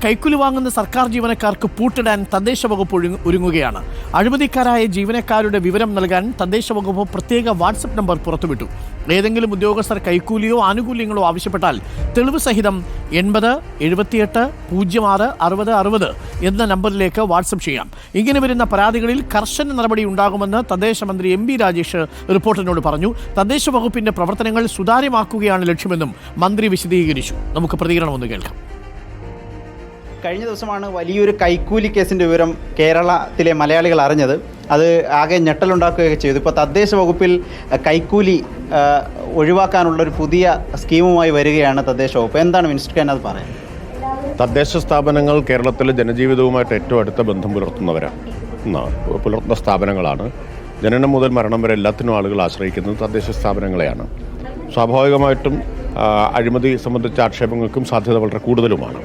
കൈക്കൂലി വാങ്ങുന്ന സർക്കാർ ജീവനക്കാർക്ക് പൂട്ടിടാൻ തദ്ദേശ വകുപ്പ് ഒരുങ്ങുകയാണ്. അഴിമതിക്കാരായ ജീവനക്കാരുടെ വിവരം നൽകാൻ തദ്ദേശ വകുപ്പ് പ്രത്യേക വാട്സപ്പ് നമ്പർ പുറത്തുവിട്ടു. ഏതെങ്കിലും ഉദ്യോഗസ്ഥർ കൈക്കൂലിയോ ആനുകൂല്യങ്ങളോ ആവശ്യപ്പെട്ടാൽ തെളിവ് സഹിതം 80 78 06 60 60 എന്ന നമ്പറിലേക്ക് വാട്സപ്പ് ചെയ്യാം. ഇങ്ങനെ വരുന്ന പരാതികളിൽ കർശന നടപടി ഉണ്ടാകുമെന്ന് തദ്ദേശ മന്ത്രി എം. രാജേഷ് റിപ്പോർട്ടറിനോട് പറഞ്ഞു. തദ്ദേശ വകുപ്പിന്റെ പ്രവർത്തനങ്ങൾ സുതാര്യമാക്കുകയാണ് ലക്ഷ്യമെന്നും മന്ത്രി വിശദീകരിച്ചു. നമുക്ക് പ്രതികരണം ഒന്ന് കേൾക്കാം. കഴിഞ്ഞ ദിവസമാണ് വലിയൊരു കൈക്കൂലി കേസിൻ്റെ വിവരം കേരളത്തിലെ മലയാളികൾ അറിഞ്ഞത്. അത് ആകെ ഞെട്ടലുണ്ടാക്കുകയൊക്കെ ചെയ്തു. ഇപ്പോൾ തദ്ദേശ വകുപ്പിൽ കൈക്കൂലി ഒഴിവാക്കാനുള്ളൊരു പുതിയ സ്കീമുമായി വരികയാണ് തദ്ദേശ വകുപ്പ്. എന്താണ് മിനിസ്റ്റർ ഖാൻ അത് പറയാൻ? തദ്ദേശ സ്ഥാപനങ്ങൾ കേരളത്തിലെ ജനജീവിതവുമായിട്ട് ഏറ്റവും അടുത്ത ബന്ധം പുലർത്തുന്ന സ്ഥാപനങ്ങളാണ്. ജനനം മുതൽ മരണം വരെ എല്ലാത്തിനും ആളുകൾ ആശ്രയിക്കുന്നത് തദ്ദേശ സ്ഥാപനങ്ങളെയാണ്. സ്വാഭാവികമായിട്ടും അഴിമതി സംബന്ധിച്ച ആക്ഷേപങ്ങൾക്കും സാധ്യത വളരെ കൂടുതലുമാണ്.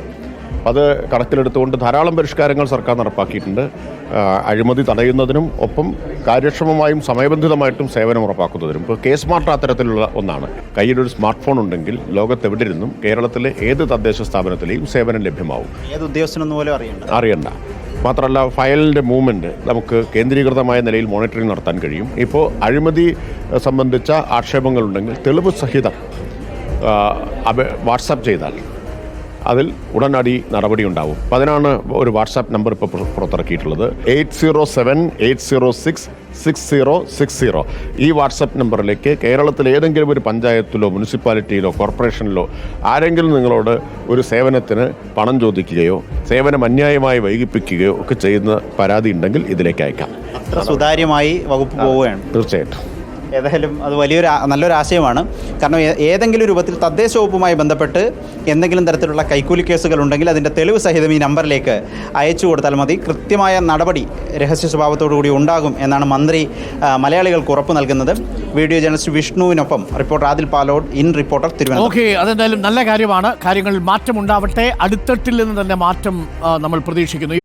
അത് കണക്കിലെടുത്തുകൊണ്ട് ധാരാളം പരിഷ്കാരങ്ങൾ സർക്കാർ നടപ്പാക്കിയിട്ടുണ്ട്. അഴിമതി തടയുന്നതിനും ഒപ്പം കാര്യക്ഷമമായും സമയബന്ധിതമായിട്ടും സേവനം ഉറപ്പാക്കുന്നതിനും. ഇപ്പോൾ കെ സ്മാർട്ട് അത്തരത്തിലുള്ള ഒന്നാണ്. കയ്യിലൊരു സ്മാർട്ട് ഫോൺ ഉണ്ടെങ്കിൽ ലോകത്തെവിടെയിരുന്നും കേരളത്തിലെ ഏത് തദ്ദേശ സ്ഥാപനത്തിലെയും സേവനം ലഭ്യമാവും. ഏത് ഉദ്യോഗസ്ഥനെന്ന് പോലും അറിയണ്ട. മാത്രമല്ല, ഫയലിൻ്റെ മൂവ്മെൻറ്റ് നമുക്ക് കേന്ദ്രീകൃതമായ നിലയിൽ മോണിറ്ററിംഗ് നടത്താൻ കഴിയും. ഇപ്പോൾ അഴിമതി സംബന്ധിച്ച ആക്ഷേപങ്ങളുണ്ടെങ്കിൽ തെളിവ് സഹിതം വാട്സാപ്പ് ചെയ്താൽ അതിൽ ഉടനടി നടപടി ഉണ്ടാവും. അപ്പോൾ അതിനാണ് ഒരു വാട്സാപ്പ് നമ്പർ ഇപ്പോൾ പുറത്തിറക്കിയിട്ടുള്ളത്. 8078066060. ഈ വാട്സാപ്പ് നമ്പറിലേക്ക് കേരളത്തിലെ ഏതെങ്കിലും ഒരു പഞ്ചായത്തിലോ മുനിസിപ്പാലിറ്റിയിലോ കോർപ്പറേഷനിലോ ആരെങ്കിലും നിങ്ങളോട് ഒരു സേവനത്തിന് പണം ചോദിക്കുകയോ സേവനം അന്യായമായി വൈകിപ്പിക്കുകയോ ഒക്കെ ചെയ്യുന്ന പരാതി ഉണ്ടെങ്കിൽ ഇതിലേക്ക് അയക്കാം. അത്ര സുതാര്യമായി വകുപ്പ് പോവുകയാണ്. തീർച്ചയായിട്ടും. ഏതായാലും അത് നല്ലൊരു ആശയമാണ്. കാരണം ഏതെങ്കിലും രൂപത്തിൽ തദ്ദേശ വകുപ്പുമായി ബന്ധപ്പെട്ട് എന്തെങ്കിലും തരത്തിലുള്ള കൈക്കൂലി കേസുകൾ ഉണ്ടെങ്കിൽ അതിൻ്റെ തെളിവ് സഹിതം ഈ നമ്പറിലേക്ക് അയച്ചു കൊടുത്താൽ മതി. കൃത്യമായ നടപടി രഹസ്യ സ്വഭാവത്തോടു കൂടി ഉണ്ടാകും എന്നാണ് മന്ത്രി മലയാളികൾക്ക് ഉറപ്പ് നൽകുന്നത്. വീഡിയോ ജേർണലിസ്റ്റ് വിഷ്ണുവിനൊപ്പം reporter Adil Palode, in reporter, Thiruvananthapuram. അതെന്തായാലും നല്ല കാര്യമാണ്. കാര്യങ്ങളിൽ മാറ്റം ഉണ്ടാവട്ടെ. അടിത്തട്ടിൽ നിന്ന് തന്നെ മാറ്റം നമ്മൾ പ്രതീക്ഷിക്കുന്നു.